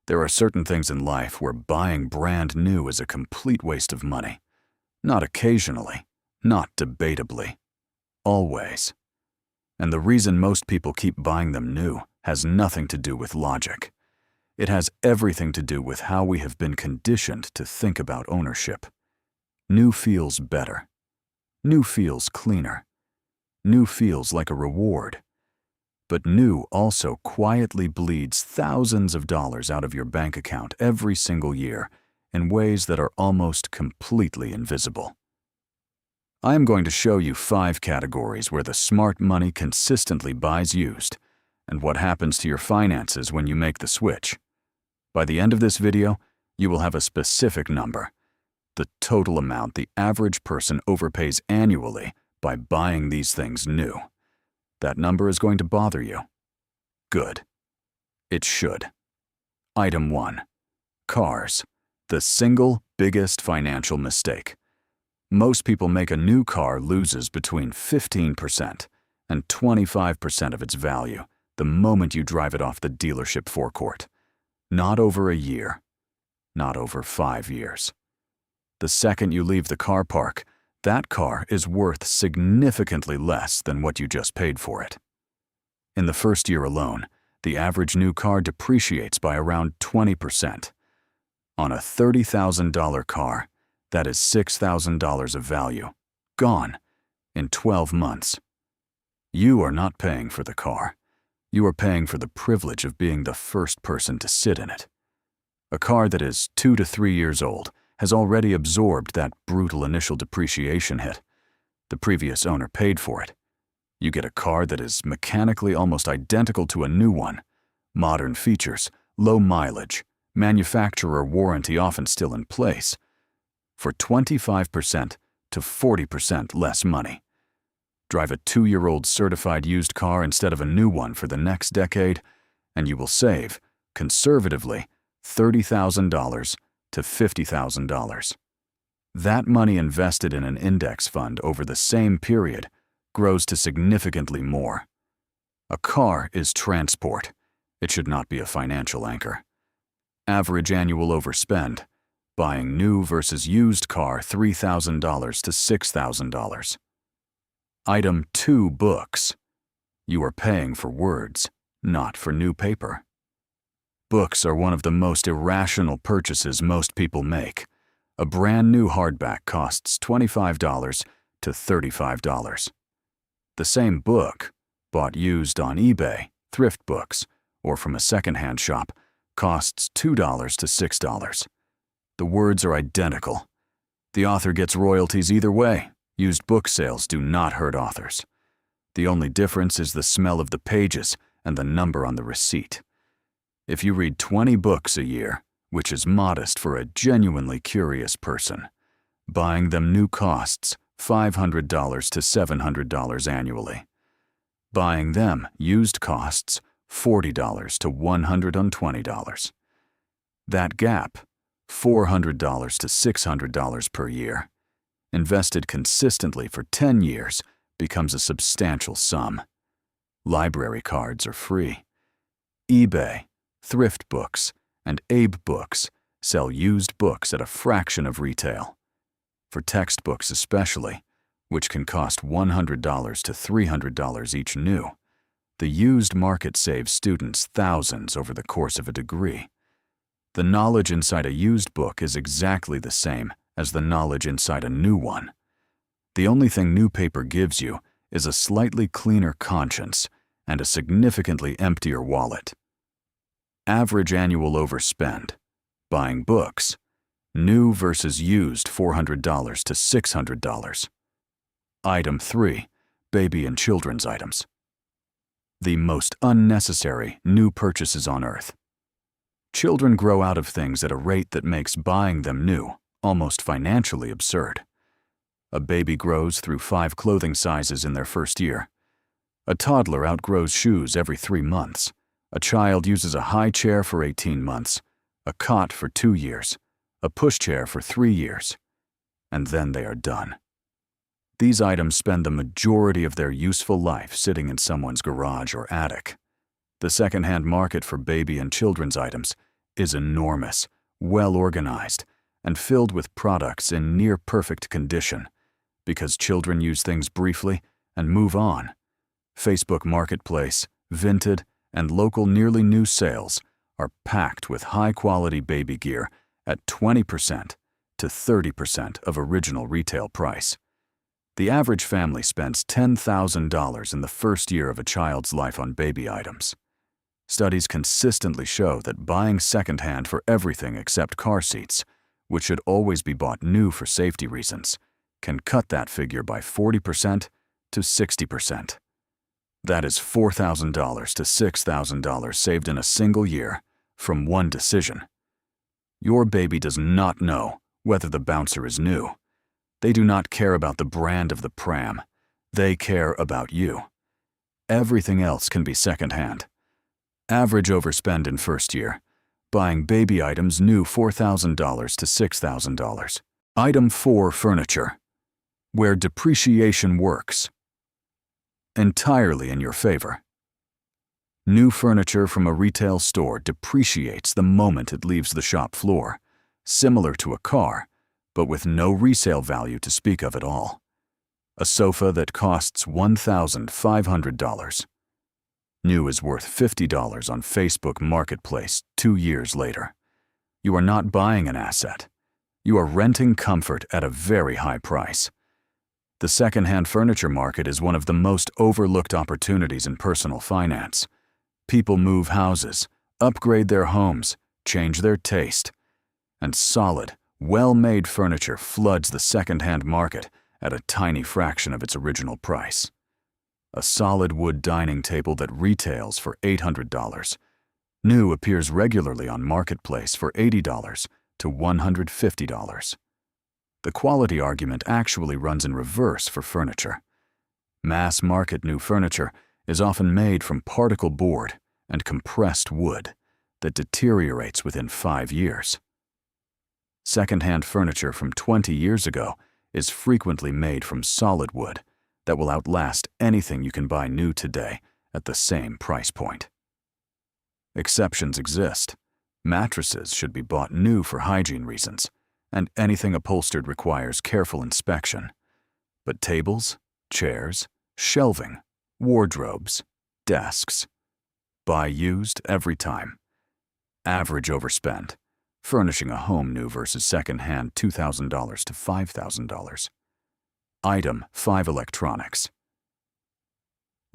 There are certain things in life where buying brand new is a complete waste of money. Not occasionally, not debatably, always. And the reason most people keep buying them new has nothing to do with logic. It has everything to do with how we have been conditioned to think about ownership. New feels better. New feels cleaner. New feels like a reward. But new also quietly bleeds thousands of dollars out of your bank account every single year in ways that are almost completely invisible. I am going to show you 5 categories where the smart money consistently buys used, and what happens to your finances when you make the switch. By the end of this video, you will have a specific number, the total amount the average person overpays annually by buying these things new. That number is going to bother you. Good. It should. Item 1. Cars. The single biggest financial mistake. Most people make a new car loses between 15% and 25% of its value the moment you drive it off the dealership forecourt. Not over a year. Not over 5 years. The second you leave the car park, that car is worth significantly less than what you just paid for it. In the first year alone, the average new car depreciates by around 20%. On a $30,000 car, that is $6,000 of value, gone, in 12 months. You are not paying for the car. You are paying for the privilege of being the first person to sit in it. A car that is 2 to 3 years old has already absorbed that brutal initial depreciation hit. The previous owner paid for it. You get a car that is mechanically almost identical to a new one. Modern features, low mileage, manufacturer warranty often still in place, for 25% to 40% less money. Drive a 2-year-old certified used car instead of a new one for the next decade, and you will save, conservatively, $30,000 to $50,000. That money invested in an index fund over the same period grows to significantly more. A car is transport. It should not be a financial anchor. Average annual overspend. Buying new versus used car $3,000 to $6,000. Item 2. Books. You are paying for words, not for new paper. Books are one of the most irrational purchases most people make. A brand new hardback costs $25 to $35. The same book, bought used on eBay, thrift books, or from a secondhand shop, costs $2 to $6. The words are identical. The author gets royalties either way. Used book sales do not hurt authors. The only difference is the smell of the pages and the number on the receipt. If you read 20 books a year, which is modest for a genuinely curious person, buying them new costs $500 to $700 annually. Buying them used costs $40 to $120. That gap, $400 to $600 per year, invested consistently for 10 years, becomes a substantial sum. Library cards are free. eBay, thrift books, and Abe Books sell used books at a fraction of retail. For textbooks especially, which can cost $100 to $300 each new, the used market saves students thousands over the course of a degree. The knowledge inside a used book is exactly the same as the knowledge inside a new one. The only thing new paper gives you is a slightly cleaner conscience and a significantly emptier wallet. Average annual overspend. Buying books. New versus used $400 to $600. Item 3. Baby and children's items. The most unnecessary new purchases on earth. Children grow out of things at a rate that makes buying them new almost financially absurd. A baby grows through 5 clothing sizes in their first year. A toddler outgrows shoes every 3 months. A child uses a high chair for 18 months, a cot for 2 years, a pushchair for 3 years, and then they are done. These items spend the majority of their useful life sitting in someone's garage or attic. The secondhand market for baby and children's items is enormous, well-organized, and filled with products in near-perfect condition because children use things briefly and move on. Facebook Marketplace, Vinted, and local nearly new sales are packed with high-quality baby gear at 20% to 30% of original retail price. The average family spends $10,000 in the first year of a child's life on baby items. Studies consistently show that buying secondhand for everything except car seats, which should always be bought new for safety reasons, can cut that figure by 40% to 60%. That is $4,000 to $6,000 saved in a single year from one decision. Your baby does not know whether the bouncer is new. They do not care about the brand of the pram. They care about you. Everything else can be secondhand. Average overspend in first year. Buying baby items new $4,000 to $6,000. Item 4, furniture. Where depreciation works. Entirely in your favor. New furniture from a retail store depreciates the moment it leaves the shop floor, similar to a car, but with no resale value to speak of at all. A sofa that costs $1,500. New is worth $50 on Facebook Marketplace 2 years later. You are not buying an asset. You are renting comfort at a very high price. The secondhand furniture market is one of the most overlooked opportunities in personal finance. People move houses, upgrade their homes, change their taste, and solid, well-made furniture floods the secondhand market at a tiny fraction of its original price. A solid wood dining table that retails for $800. New appears regularly on Marketplace for $80 to $150. The quality argument actually runs in reverse for furniture. Mass market new furniture is often made from particle board and compressed wood that deteriorates within 5 years. Secondhand furniture from 20 years ago is frequently made from solid wood that will outlast anything you can buy new today at the same price point. Exceptions exist. Mattresses should be bought new for hygiene reasons, and anything upholstered requires careful inspection. But tables, chairs, shelving, wardrobes, desks, buy used every time. Average overspend. Furnishing a home new versus second-hand $2,000 to $5,000. Item 5, electronics.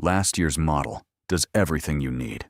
Last year's model does everything you need.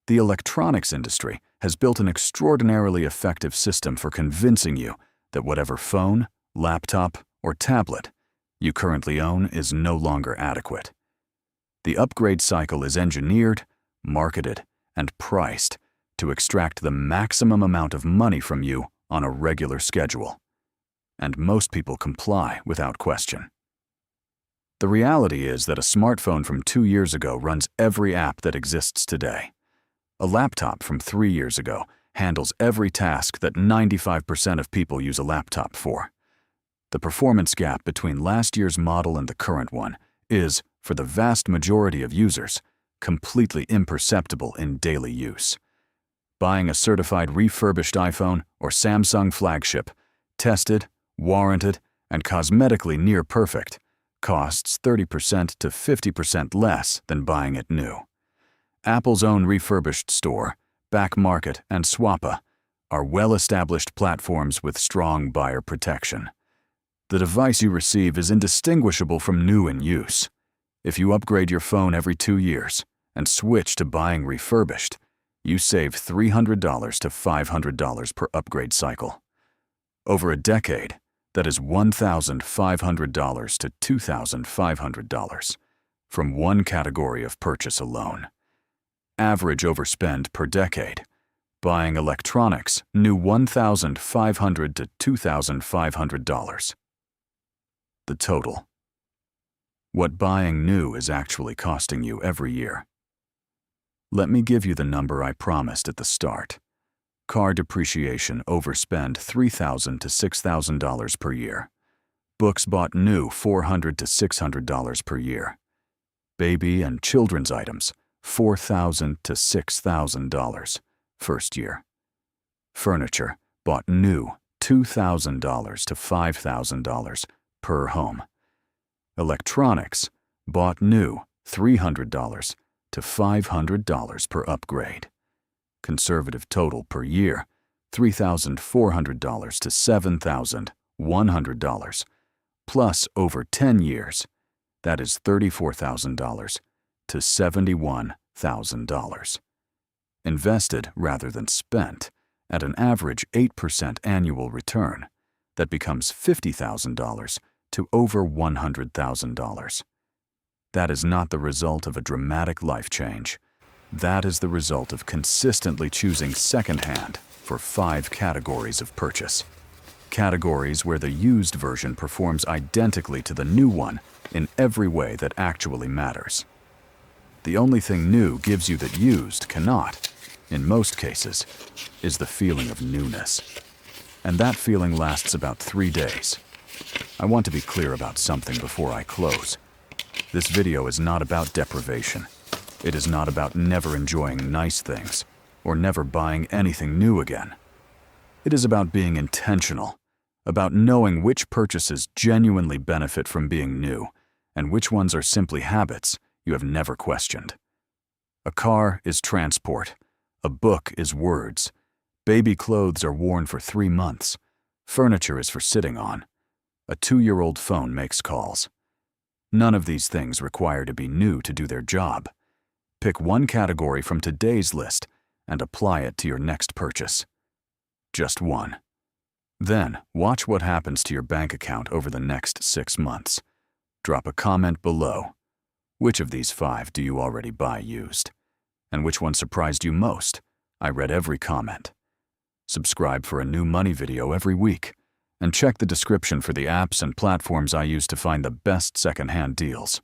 The electronics industry has built an extraordinarily effective system for convincing you that whatever phone, laptop, or tablet you currently own is no longer adequate. The upgrade cycle is engineered, marketed, and priced to extract the maximum amount of money from you on a regular schedule. And most people comply without question. The reality is that a smartphone from 2 years ago runs every app that exists today. A laptop from 3 years ago handles every task that 95% of people use a laptop for. The performance gap between last year's model and the current one is, for the vast majority of users, completely imperceptible in daily use. Buying a certified refurbished iPhone or Samsung flagship, tested, warranted, and cosmetically near perfect, costs 30% to 50% less than buying it new. Apple's own refurbished store, Back Market, and Swappa are well-established platforms with strong buyer protection. The device you receive is indistinguishable from new in use. If you upgrade your phone every 2 years and switch to buying refurbished, you save $300 to $500 per upgrade cycle. Over a decade, that is $1,500 to $2,500 from one category of purchase alone. Average overspend per decade. Buying electronics, new $1,500 to $2,500. The total. What buying new is actually costing you every year. Let me give you the number I promised at the start. Car depreciation overspend $3,000 to $6,000 per year. Books bought new $400 to $600 per year. Baby and children's items $4,000 to $6,000 First year. Furniture, bought new, $2,000 to $5,000 per home. Electronics, bought new, $300 to $500 per upgrade. Conservative total per year, $3,400 to $7,100, plus over 10 years, that is $34,000 to $71,000. Invested rather than spent, at an average 8% annual return, that becomes $50,000 to over $100,000. That is not the result of a dramatic life change. That is the result of consistently choosing secondhand for 5 categories of purchase. Categories where the used version performs identically to the new one in every way that actually matters. The only thing new gives you that used cannot, in most cases, is the feeling of newness. And that feeling lasts about 3 days. I want to be clear about something before I close. This video is not about deprivation. It is not about never enjoying nice things or never buying anything new again. It is about being intentional, about knowing which purchases genuinely benefit from being new and which ones are simply habits you have never questioned. A car is transport. A book is words. Baby clothes are worn for 3 months. Furniture is for sitting on. A 2-year-old phone makes calls. None of these things require to be new to do their job. Pick one category from today's list and apply it to your next purchase. Just one. Then, watch what happens to your bank account over the next 6 months. Drop a comment below. Which of these 5 do you already buy used? And which one surprised you most? I read every comment. Subscribe for a new money video every week. And check the description for the apps and platforms I use to find the best secondhand deals.